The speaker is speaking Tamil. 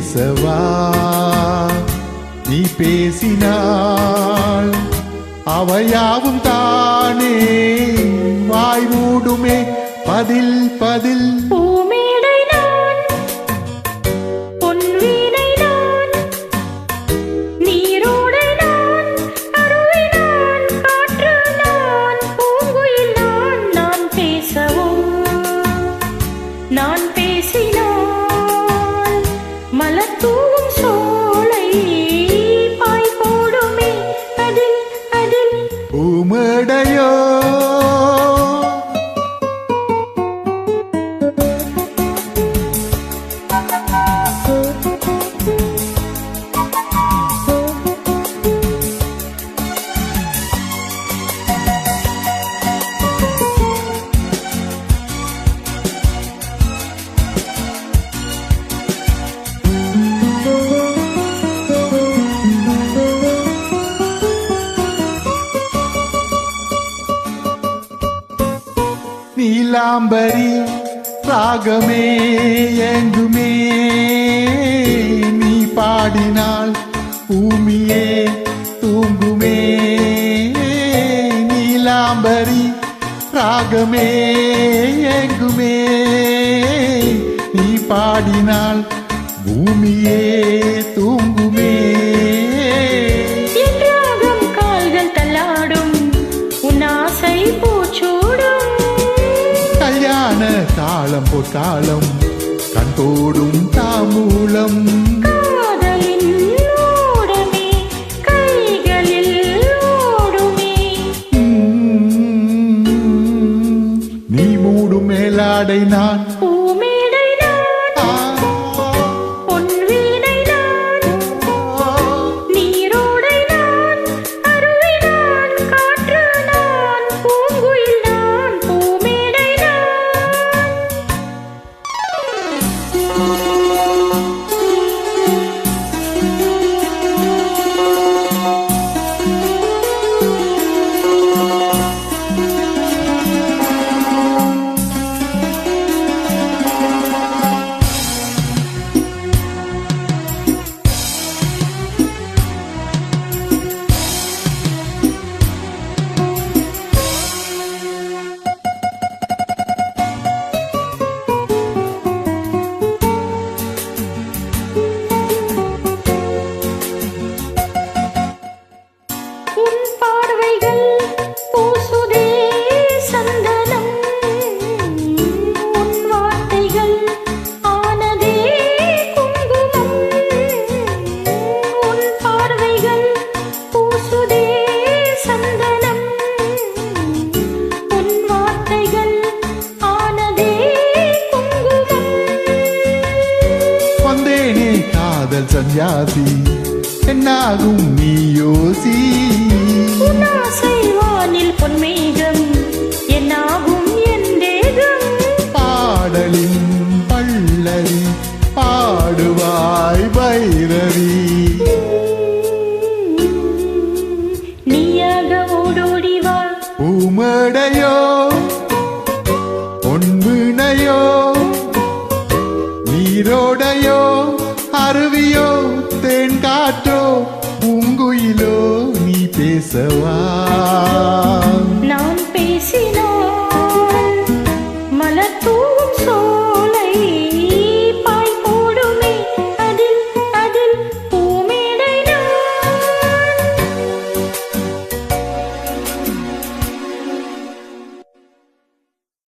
பேசவா நீ பேசினாள் அவையாவும் தானே வாய் மூடுமே பதில் பதில் நான் பேசினால் மலத்தூவும் சோலை பாய் போடுமே அதில் அதில் பூமடையோ நீலாம்பரி ராகமே எங்குமே நீ பாடினால் பூமியே தூங்குமே நீலாம்பரி ராகமே எங்குமே நீ பாடினால் பூமியே தூங்குமே கால்கள் தள்ளாடும் உன் ஆசை பூச்சூடும் கல்யாண தாளம் பொற்காலம் கண்தோடும் தாமூலம் காதலின் ஓடமே கைகளில் ஓடுமே நீ மூடும் மேலாடை நான் பூமேடை நான் பொன் வீணை நான் நீரோடை நான் அருவி நான் காற்று நான் பூங்குயில் நான் பூமேடை உன் பார்வைகள் பூசுதே சந்தனம் உன் வார்த்தைகள் ஆனதே குங்குமம் உன் பார்வைகள் பூசுதே சந்தனம் உன் வார்த்தைகள் ஆனதே குங்குமம் வந்தேனே காதல் சன்யாசி என்னாகும் நீ யோசி உன் ஆசை வானில் பொன்மேகம் என்னாகும் என் தேகம் பாடலின் பல்லவி பாடுவாய் பைரவி நீயாக ஓடோடி வா பூமடையோ பொன்வினையோ நீரோடையோ அருவியோ தேன் காற்றோ பூங்குயிலோ நீ பேசவா